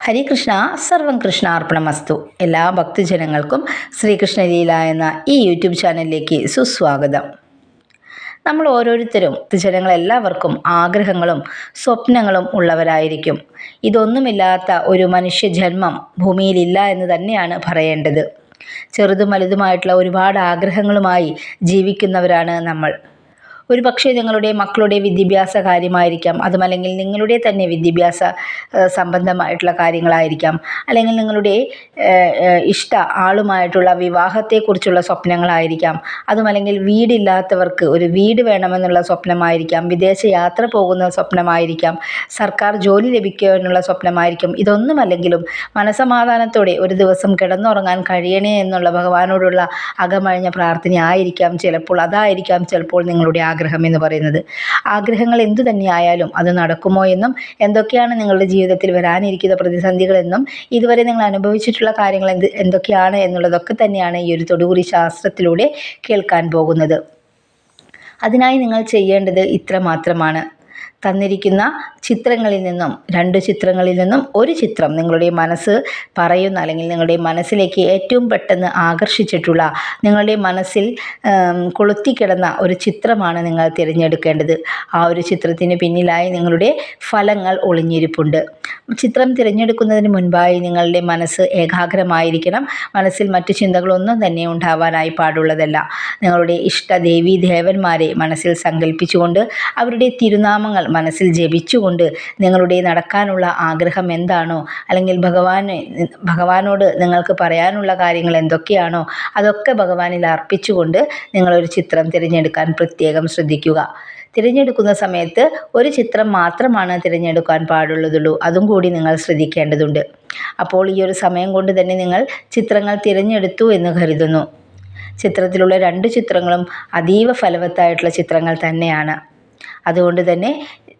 ഹരികൃഷ്ണ സർവം കൃഷ്ണാർപ്പണമസ്തു. എല്ലാ ഭക്തജനങ്ങൾക്കും ശ്രീകൃഷ്ണ ലീല എന്ന ഈ യൂട്യൂബ് ചാനലിലേക്ക് സുസ്വാഗതം. നമ്മൾ ഓരോരുത്തരും ഭക്തജനങ്ങളെല്ലാവർക്കും ആഗ്രഹങ്ങളും സ്വപ്നങ്ങളും ഉള്ളവരായിരിക്കും. ഇതൊന്നുമില്ലാത്ത ഒരു മനുഷ്യജന്മം ഭൂമിയിലില്ല എന്ന് തന്നെയാണ് പറയേണ്ടത്. ചെറുതും വലുതുമായിട്ടുള്ള ഒരുപാട് ആഗ്രഹങ്ങളുമായി ജീവിക്കുന്നവരാണ് നമ്മൾ. ഒരു പക്ഷേ നിങ്ങളുടെ മക്കളുടെ വിദ്യാഭ്യാസ കാര്യമായിരിക്കാം, അതുമല്ലെങ്കിൽ നിങ്ങളുടെ തന്നെ വിദ്യാഭ്യാസ സംബന്ധമായിട്ടുള്ള കാര്യങ്ങളായിരിക്കാം, അല്ലെങ്കിൽ നിങ്ങളുടെ ഇഷ്ട ആളുമായിട്ടുള്ള വിവാഹത്തെക്കുറിച്ചുള്ള സ്വപ്നങ്ങളായിരിക്കാം, അതുമല്ലെങ്കിൽ വീടില്ലാത്തവർക്ക് ഒരു വീട് വേണമെന്നുള്ള സ്വപ്നമായിരിക്കാം, വിദേശ യാത്ര പോകുന്ന സ്വപ്നമായിരിക്കാം, സർക്കാർ ജോലി ലഭിക്കുക എന്നുള്ള സ്വപ്നമായിരിക്കും. ഇതൊന്നുമല്ലെങ്കിലും മനസമാധാനത്തോടെ ഒരു ദിവസം കിടന്നുറങ്ങാൻ കഴിയണേ എന്നുള്ള ഭഗവാനോടുള്ള അകമഴിഞ്ഞ പ്രാർത്ഥനയായിരിക്കാം ചിലപ്പോൾ. അതായിരിക്കാം ചിലപ്പോൾ നിങ്ങളുടെ ആഗ്രഹം എന്ന് പറയുന്നത്. ആഗ്രഹങ്ങൾ എന്തു തന്നെയായാലും അത് നടക്കുമോ എന്നും, എന്തൊക്കെയാണ് നിങ്ങളുടെ ജീവിതത്തിൽ വരാനിരിക്കുന്ന പ്രതിസന്ധികളെന്നും, ഇതുവരെ നിങ്ങൾ അനുഭവിച്ചിട്ടുള്ള കാര്യങ്ങൾ എന്തൊക്കെയാണ് എന്നുള്ളതൊക്കെ തന്നെയാണ് ഈ ഒരു തൊടുകുറി ശാസ്ത്രത്തിലൂടെ കേൾക്കാൻ പോകുന്നത്. അതിനായി നിങ്ങൾ ചെയ്യേണ്ടത് ഇത്ര മാത്രമാണ്. തന്നിരിക്കുന്ന ചിത്രങ്ങളിൽ നിന്നും 2 ചിത്രങ്ങളിൽ നിന്നും ഒരു ചിത്രം നിങ്ങളുടെ മനസ്സ് പറയുന്ന, അല്ലെങ്കിൽ നിങ്ങളുടെ മനസ്സിലേക്ക് ഏറ്റവും പെട്ടെന്ന് ആകർഷിച്ചിട്ടുള്ള, നിങ്ങളുടെ മനസ്സിൽ കൊളുത്തിക്കിടന്ന ഒരു ചിത്രമാണ് നിങ്ങൾ തിരഞ്ഞെടുക്കേണ്ടത്. ആ ഒരു ചിത്രത്തിന് പിന്നിലായി നിങ്ങളുടെ ഫലങ്ങൾ ഒളിഞ്ഞിരിപ്പുണ്ട്. ചിത്രം തിരഞ്ഞെടുക്കുന്നതിന് മുൻപായി നിങ്ങളുടെ മനസ്സ് ഏകാഗ്രമായിരിക്കണം. മനസ്സിൽ മറ്റു ചിന്തകളൊന്നും തന്നെ ഉണ്ടാവാനായി പാടുള്ളതല്ല. നിങ്ങളുടെ ഇഷ്ട ദേവീ ദേവന്മാരെ മനസ്സിൽ സങ്കല്പിച്ചുകൊണ്ട് അവരുടെ തിരുനാമങ്ങൾ മനസ്സിൽ ജപിച്ചുകൊണ്ട് നിങ്ങളുടെ നടക്കാനുള്ള ആഗ്രഹം എന്താണോ, അല്ലെങ്കിൽ ഭഗവാനോട് നിങ്ങൾക്ക് പറയാനുള്ള കാര്യങ്ങൾ എന്തൊക്കെയാണോ അതൊക്കെ ഭഗവാനിൽ അർപ്പിച്ചുകൊണ്ട് നിങ്ങളൊരു ചിത്രം തിരഞ്ഞെടുക്കാൻ പ്രത്യേകം ശ്രദ്ധിക്കുക. തിരഞ്ഞെടുക്കുന്ന സമയത്ത് ഒരു ചിത്രം മാത്രമാണ് തിരഞ്ഞെടുക്കാൻ പാടുള്ളതുള്ളൂ. അതും കൂടി നിങ്ങൾ ശ്രദ്ധിക്കേണ്ടതുണ്ട്. അപ്പോൾ ഈ ഒരു സമയം കൊണ്ട് തന്നെ നിങ്ങൾ ചിത്രങ്ങൾ തിരഞ്ഞെടുത്തു എന്ന് കരുതുന്നു. ചിത്രത്തിലുള്ള 2 ചിത്രങ്ങളും അതീവ ഫലവത്തായിട്ടുള്ള ചിത്രങ്ങൾ തന്നെയാണ്. അതുകൊണ്ട് തന്നെ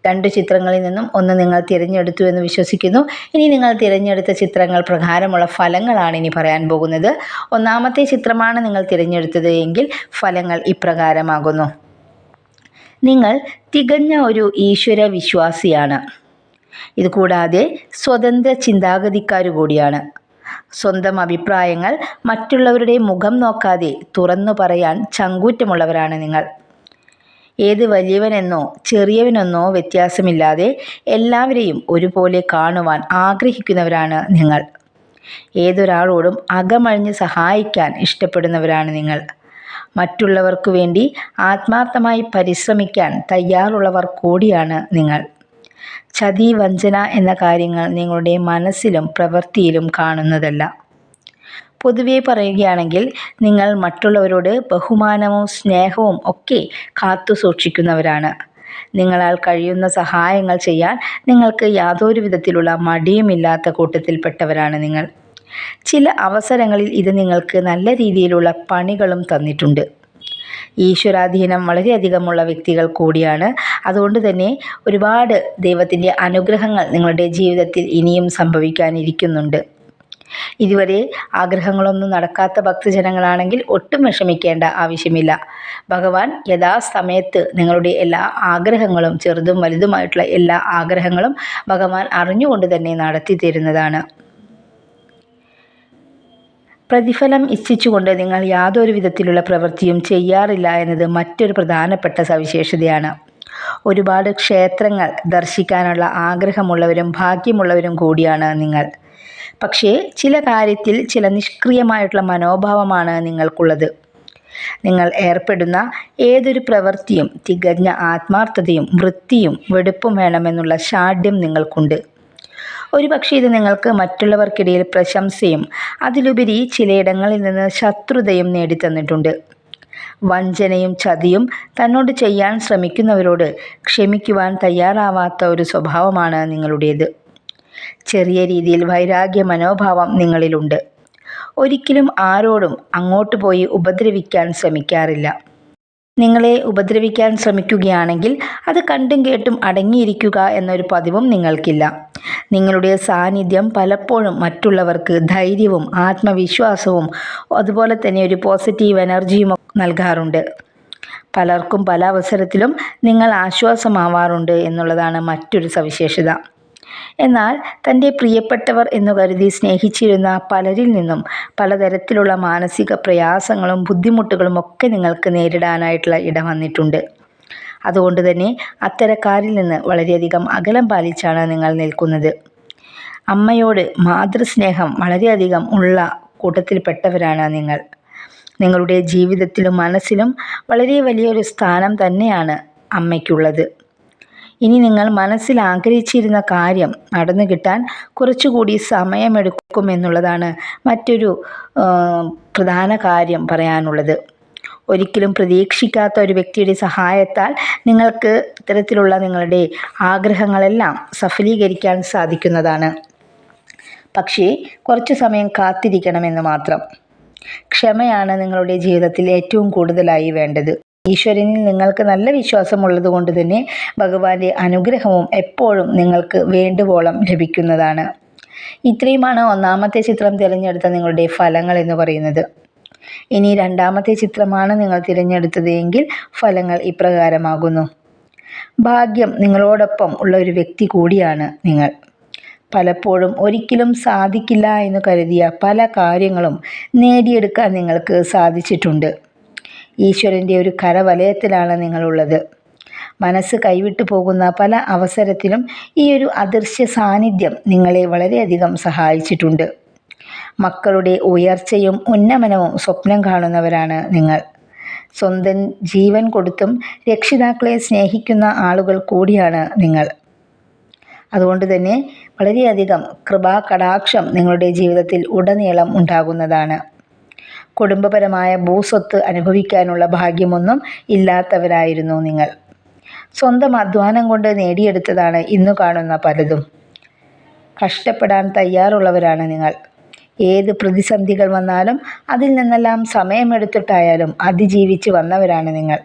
2 ചിത്രങ്ങളിൽ നിന്നും ഒന്ന് നിങ്ങൾ തിരഞ്ഞെടുത്തു എന്ന് വിശ്വസിക്കുന്നു. ഇനി നിങ്ങൾ തിരഞ്ഞെടുത്ത ചിത്രങ്ങൾ പ്രകാരമുള്ള ഫലങ്ങളാണ് ഇനി പറയാൻ പോകുന്നത്. 1ാമത്തെ ചിത്രമാണ് നിങ്ങൾ തിരഞ്ഞെടുത്തത് എങ്കിൽ ഫലങ്ങൾ ഇപ്രകാരമാകുന്നു. നിങ്ങൾ തികഞ്ഞ ഒരു ഈശ്വര വിശ്വാസിയാണ്. ഇതുകൂടാതെ സ്വതന്ത്ര ചിന്താഗതിക്കാരു കൂടിയാണ്. സ്വന്തം അഭിപ്രായങ്ങൾ മറ്റുള്ളവരുടെ മുഖം നോക്കാതെ തുറന്നു പറയാൻ ചങ്കൂറ്റമുള്ളവരാണ് നിങ്ങൾ. ഏത് വലിയവനെന്നോ ചെറിയവനെന്നോ വ്യത്യാസമില്ലാതെ എല്ലാവരെയും ഒരുപോലെ കാണുവാൻ ആഗ്രഹിക്കുന്നവരാണ് നിങ്ങൾ. ഏതൊരാളോടും അകമഴിഞ്ഞ് സഹായിക്കാൻ ഇഷ്ടപ്പെടുന്നവരാണ് നിങ്ങൾ. മറ്റുള്ളവർക്ക് വേണ്ടി ആത്മാർത്ഥമായി പരിശ്രമിക്കാൻ തയ്യാറുള്ളവർ കൂടിയാണ് നിങ്ങൾ. ചതി, വഞ്ചന എന്ന കാര്യങ്ങൾ നിങ്ങളുടെ മനസ്സിലും പ്രവൃത്തിയിലും കാണുന്നതല്ല. പൊതുവെ പറയുകയാണെങ്കിൽ നിങ്ങൾ മറ്റുള്ളവരോട് ബഹുമാനവും സ്നേഹവും ഒക്കെ കാത്തു സൂക്ഷിക്കുന്നവരാണ്. നിങ്ങളാൽ കഴിയുന്ന സഹായങ്ങൾ ചെയ്യാൻ നിങ്ങൾക്ക് യാതൊരു വിധത്തിലുള്ള മടിയുമില്ലാത്ത കൂട്ടത്തിൽപ്പെട്ടവരാണ് നിങ്ങൾ. ചില അവസരങ്ങളിൽ ഇത് നിങ്ങൾക്ക് നല്ല രീതിയിലുള്ള പണികളും തന്നിട്ടുണ്ട്. ഈശ്വരാധീനം വളരെയധികമുള്ള വ്യക്തികൾ കൂടിയാണ്. അതുകൊണ്ട് തന്നെ ഒരുപാട് ദൈവത്തിൻ്റെ അനുഗ്രഹങ്ങൾ നിങ്ങളുടെ ജീവിതത്തിൽ ഇനിയും സംഭവിക്കാനിരിക്കുന്നുണ്ട്. ഇതുവരെ ആഗ്രഹങ്ങളൊന്നും നടക്കാത്ത ഭക്തജനങ്ങളാണെങ്കിൽ ഒട്ടും വിഷമിക്കേണ്ട ആവശ്യമില്ല. ഭഗവാൻ യഥാസമയത്ത് നിങ്ങളുടെ എല്ലാ ആഗ്രഹങ്ങളും, ചെറുതും വലുതുമായിട്ടുള്ള എല്ലാ ആഗ്രഹങ്ങളും ഭഗവാൻ അറിഞ്ഞുകൊണ്ട് തന്നെ നടത്തി തരുന്നതാണ്. പ്രതിഫലം ഇച്ഛിച്ചുകൊണ്ട് നിങ്ങൾ യാതൊരു വിധത്തിലുള്ള പ്രവൃത്തിയും ചെയ്യാറില്ല എന്നത് മറ്റൊരു പ്രധാനപ്പെട്ട സവിശേഷതയാണ്. ഒരുപാട് ക്ഷേത്രങ്ങൾ ദർശിക്കാനുള്ള ആഗ്രഹമുള്ളവരും ഭാഗ്യമുള്ളവരും കൂടിയാണ് നിങ്ങൾ. പക്ഷേ ചില കാര്യത്തിൽ ചില നിഷ്ക്രിയമായിട്ടുള്ള മനോഭാവമാണ് നിങ്ങൾക്കുള്ളത്. നിങ്ങൾ ഏർപ്പെടുന്ന ഏതൊരു പ്രവൃത്തിയും തികഞ്ഞ ആത്മാർത്ഥതയും വൃത്തിയും വെടുപ്പും വേണമെന്നുള്ള ശാഠ്യം നിങ്ങൾക്കുണ്ട്. ഒരുപക്ഷെ ഇത് നിങ്ങൾക്ക് മറ്റുള്ളവർക്കിടയിൽ പ്രശംസയും അതിലുപരി ചിലയിടങ്ങളിൽ നിന്ന് ശത്രുതയും നേടിത്തന്നിട്ടുണ്ട്. വഞ്ചനയും ചതിയും തന്നോട് ചെയ്യാൻ ശ്രമിക്കുന്നവരോട് ക്ഷമിക്കുവാൻ തയ്യാറാവാത്ത ഒരു സ്വഭാവമാണ് നിങ്ങളുടേത്. ചെറിയ രീതിയിൽ വൈരാഗ്യ മനോഭാവം നിങ്ങളിലുണ്ട്. ഒരിക്കലും ആരോടും അങ്ങോട്ട് പോയി ഉപദ്രവിക്കാൻ ശ്രമിക്കാറില്ല. നിങ്ങളെ ഉപദ്രവിക്കാൻ ശ്രമിക്കുകയാണെങ്കിൽ അത് കണ്ടും കേട്ടും അടങ്ങിയിരിക്കുക എന്നൊരു പതിവും നിങ്ങൾക്കില്ല. നിങ്ങളുടെ സാന്നിധ്യം പലപ്പോഴും മറ്റുള്ളവർക്ക് ധൈര്യവും ആത്മവിശ്വാസവും അതുപോലെ തന്നെ ഒരു പോസിറ്റീവ് എനർജിയും നൽകാറുണ്ട്. പലർക്കും പല അവസരത്തിലും നിങ്ങൾ ആശ്വാസമാവാറുണ്ട് എന്നുള്ളതാണ് മറ്റൊരു സവിശേഷത. എന്നാൽ തൻ്റെ പ്രിയപ്പെട്ടവർ എന്നു കരുതി സ്നേഹിച്ചിരുന്ന പലരിൽ നിന്നും പലതരത്തിലുള്ള മാനസിക പ്രയാസങ്ങളും ബുദ്ധിമുട്ടുകളും ഒക്കെ നിങ്ങൾക്ക് നേരിടാനായിട്ടുള്ള ഇടം വന്നിട്ടുണ്ട്. അതുകൊണ്ട് തന്നെ അത്തരക്കാരിൽ നിന്ന് വളരെയധികം അകലം പാലിച്ചാണ് നിങ്ങൾ നിൽക്കുന്നത്. അമ്മയോട് മാതൃസ്നേഹം വളരെയധികം ഉള്ള കൂട്ടത്തിൽപ്പെട്ടവരാണ് നിങ്ങൾ. നിങ്ങളുടെ ജീവിതത്തിലും മനസ്സിലും വളരെ വലിയൊരു സ്ഥാനം തന്നെയാണ് അമ്മയ്ക്കുള്ളത്. ഇനി നിങ്ങൾ മനസ്സിൽ ആഗ്രഹിച്ചിരുന്ന കാര്യം നടന്നു കിട്ടാൻ കുറച്ചുകൂടി സമയമെടുക്കുമെന്നുള്ളതാണ് മറ്റൊരു പ്രധാന കാര്യം പറയാനുള്ളത്. ഒരിക്കലും പ്രതീക്ഷിക്കാത്ത ഒരു വ്യക്തിയുടെ സഹായത്താൽ നിങ്ങൾക്ക് ഇത്തരത്തിലുള്ള നിങ്ങളുടെ ആഗ്രഹങ്ങളെല്ലാം സഫലീകരിക്കാൻ സാധിക്കുന്നതാണ്. പക്ഷേ കുറച്ചു സമയം കാത്തിരിക്കണമെന്ന് മാത്രം. ക്ഷമയാണ് നിങ്ങളുടെ ജീവിതത്തിൽ ഏറ്റവും കൂടുതലായി വേണ്ടത്. ഈശ്വരനിൽ നിങ്ങൾക്ക് നല്ല വിശ്വാസമുള്ളത് കൊണ്ട് തന്നെ ഭഗവാന്റെ അനുഗ്രഹവും എപ്പോഴും നിങ്ങൾക്ക് വേണ്ടുവോളം ലഭിക്കുന്നതാണ്. ഇത്രയുമാണ് ഒന്നാമത്തെ ചിത്രം തിരഞ്ഞെടുത്ത നിങ്ങളുടെ ഫലങ്ങൾ എന്ന് പറയുന്നത്. ഇനി രണ്ടാമത്തെ ചിത്രമാണ് നിങ്ങൾ തിരഞ്ഞെടുത്തത് എങ്കിൽ ഫലങ്ങൾ ഇപ്രകാരമാകുന്നു. ഭാഗ്യം നിങ്ങളോടൊപ്പം ഉള്ള ഒരു വ്യക്തി കൂടിയാണ് നിങ്ങൾ. പലപ്പോഴും ഒരിക്കലും സാധിക്കില്ല എന്ന് കരുതിയ പല കാര്യങ്ങളും നേടിയെടുക്കാൻ നിങ്ങൾക്ക് സാധിച്ചിട്ടുണ്ട്. ഈശ്വരൻ്റെ ഒരു കരവലയത്തിലാണ് നിങ്ങളുള്ളത്. മനസ്സ് കൈവിട്ടു പോകുന്ന പല അവസരത്തിലും ഈ ഒരു അദൃശ്യ സാന്നിധ്യം നിങ്ങളെ വളരെയധികം സഹായിച്ചിട്ടുണ്ട്. മക്കളുടെ ഉയർച്ചയും ഉന്നമനവും സ്വപ്നം കാണുന്നവരാണ് നിങ്ങൾ. സ്വന്തം ജീവൻ കൊടുത്തും രക്ഷിതാക്കളെ സ്നേഹിക്കുന്ന ആളുകൾ കൂടിയാണ് നിങ്ങൾ. അതുകൊണ്ട് തന്നെ വളരെയധികം കൃപാകടാക്ഷം നിങ്ങളുടെ ജീവിതത്തിൽ ഉടനീളം ഉണ്ടാകുന്നതാണ്. കുടുംബപരമായ ഭൂസ്വത്ത് അനുഭവിക്കാനുള്ള ഭാഗ്യമൊന്നും ഇല്ലാത്തവരായിരുന്നു നിങ്ങൾ. സ്വന്തം അധ്വാനം കൊണ്ട് നേടിയെടുത്തതാണ് ഇന്നു കാണുന്ന പലതും. കഷ്ടപ്പെടാൻ തയ്യാറുള്ളവരാണ് നിങ്ങൾ. ഏത് പ്രതിസന്ധികൾ വന്നാലും അതിൽ നിന്നെല്ലാം സമയമെടുത്തിട്ടായാലും അതിജീവിച്ച് വന്നവരാണ് നിങ്ങൾ.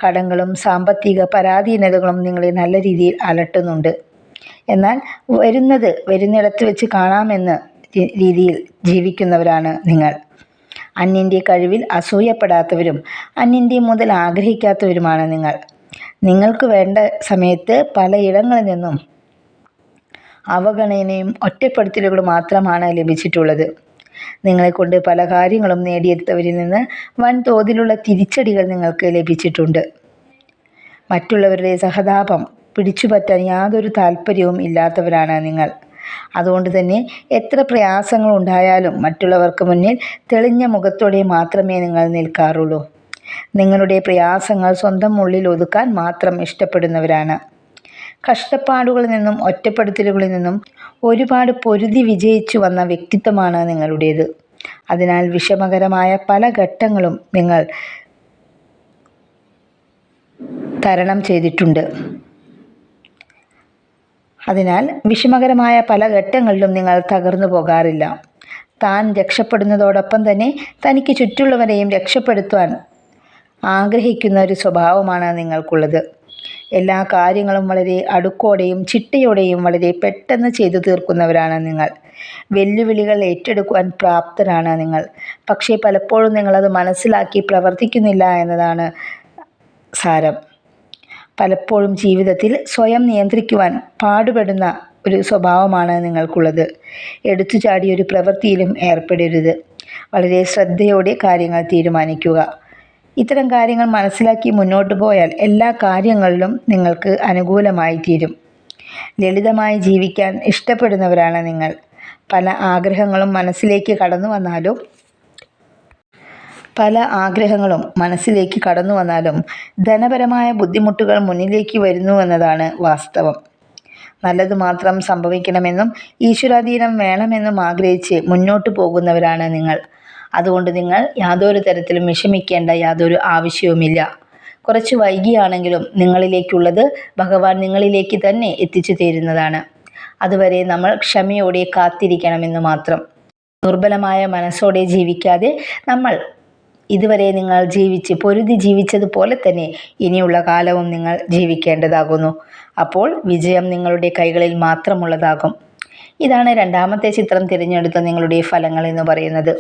കടങ്ങളും സാമ്പത്തിക പരാധീനതകളും നിങ്ങളെ നല്ല രീതിയിൽ അലട്ടുന്നുണ്ട്. എന്നാൽ വരുന്നിടത്ത് വെച്ച് കാണാമെന്ന രീതിയിൽ ജീവിക്കുന്നവരാണ് നിങ്ങൾ. അന്യൻ്റെ കഴിവിൽ അസൂയപ്പെടാത്തവരും അന്യൻ്റെ മുതൽ ആഗ്രഹിക്കാത്തവരുമാണ് നിങ്ങൾ. നിങ്ങൾക്ക് വേണ്ട സമയത്ത് പലയിടങ്ങളിൽ നിന്നും അവഗണനയും ഒറ്റപ്പെടുത്തലുകളും മാത്രമാണ് ലഭിച്ചിട്ടുള്ളത്. നിങ്ങളെക്കൊണ്ട് പല കാര്യങ്ങളും നേടിയെടുത്തവരിൽ നിന്ന് വൻതോതിലുള്ള തിരിച്ചടികൾ നിങ്ങൾക്ക് ലഭിച്ചിട്ടുണ്ട്. മറ്റുള്ളവരുടെ സഹതാപം പിടിച്ചുപറ്റാൻ യാതൊരു താല്പര്യവും ഇല്ലാത്തവരാണ് നിങ്ങൾ. അതുകൊണ്ട് തന്നെ എത്ര പ്രയാസങ്ങൾ ഉണ്ടായാലും മറ്റുള്ളവർക്ക് മുന്നിൽ തെളിഞ്ഞ മുഖത്തോടെ മാത്രമേ നിങ്ങൾ നിൽക്കാറുള്ളൂ. നിങ്ങളുടെ പ്രയാസങ്ങൾ സ്വന്തം ഉള്ളിൽ ഒതുക്കാൻ മാത്രം ഇഷ്ടപ്പെടുന്നവരാണ്. കഷ്ടപ്പാടുകളിൽ നിന്നും ഒറ്റപ്പെടുത്തലുകളിൽ നിന്നും ഒരുപാട് പൊരുതി വിജയിച്ചു വന്ന വ്യക്തിത്വമാണ് നിങ്ങളുടേത്. അതിനാൽ വിഷമകരമായ പല ഘട്ടങ്ങളും നിങ്ങൾ തരണം ചെയ്തിട്ടുണ്ട്. അതിനാൽ വിഷമകരമായ പല ഘട്ടങ്ങളിലും നിങ്ങൾ തകർന്നു പോകാറില്ല. താൻ രക്ഷപ്പെടുന്നതോടൊപ്പം തന്നെ തനിക്ക് ചുറ്റുള്ളവരെയും രക്ഷപ്പെടുത്താൻ ആഗ്രഹിക്കുന്ന ഒരു സ്വഭാവമാണ് നിങ്ങൾക്കുള്ളത്. എല്ലാ കാര്യങ്ങളും വളരെ അടുക്കോടെയും ചിട്ടയോടെയും വളരെ പെട്ടെന്ന് ചെയ്തു തീർക്കുന്നവരാണ് നിങ്ങൾ. വെല്ലുവിളികൾ ഏറ്റെടുക്കുവാൻ പ്രാപ്തരാണ് നിങ്ങൾ. പക്ഷേ പലപ്പോഴും നിങ്ങളത് മനസ്സിലാക്കി പ്രവർത്തിക്കുന്നില്ല എന്നതാണ് സാരം. പലപ്പോഴും ജീവിതത്തിൽ സ്വയം നിയന്ത്രിക്കുവാൻ പാടുപെടുന്ന ഒരു സ്വഭാവമാണ് നിങ്ങൾക്കുള്ളത്. എടുത്തുചാടി ഒരു പ്രവൃത്തിയിലും ഏർപ്പെടരുത്. വളരെ ശ്രദ്ധയോടെ കാര്യങ്ങൾ തീരുമാനിക്കുക. ഇത്തരം കാര്യങ്ങൾ മനസ്സിലാക്കി മുന്നോട്ട് പോയാൽ എല്ലാ കാര്യങ്ങളിലും നിങ്ങൾക്ക് അനുകൂലമായി തീരും. ലളിതമായി ജീവിക്കാൻ ഇഷ്ടപ്പെടുന്നവരാണ് നിങ്ങൾ. പല ആഗ്രഹങ്ങളും മനസ്സിലേക്ക് കടന്നു വന്നാലും ധനപരമായ ബുദ്ധിമുട്ടുകൾ മുന്നിലേക്ക് വരുന്നുവെന്നതാണ് വാസ്തവം. നല്ലത് മാത്രം സംഭവിക്കണമെന്നും ഈശ്വരാധീനം വേണമെന്നും ആഗ്രഹിച്ച് മുന്നോട്ട് പോകുന്നവരാണ് നിങ്ങൾ. അതുകൊണ്ട് നിങ്ങൾ യാതൊരു തരത്തിലും വിഷമിക്കേണ്ട യാതൊരു ആവശ്യവുമില്ല. കുറച്ച് വൈകിയാണെങ്കിലും നിങ്ങളിലേക്കുള്ളത് ഭഗവാൻ നിങ്ങളിലേക്ക് തന്നെ എത്തിച്ചു തരുന്നതാണ്. അതുവരെ നമ്മൾ ക്ഷമയോടെ കാത്തിരിക്കണമെന്ന് മാത്രം. ദുർബലമായ മനസ്സോടെ ജീവിക്കാതെ ഇതുവരെ നിങ്ങൾ പൊരുതി ജീവിച്ചതുപോലെ തന്നെ ഇനിയുള്ള കാലവും നിങ്ങൾ ജീവിക്കേണ്ടതാകുന്നു. അപ്പോൾ വിജയം നിങ്ങളുടെ കൈകളിൽ മാത്രമുള്ളതാകും. ഇതാണ് രണ്ടാമത്തെ ചിത്രം തിരഞ്ഞെടുത്ത നിങ്ങളുടെ ഫലങ്ങൾ എന്ന് പറയുന്നത്.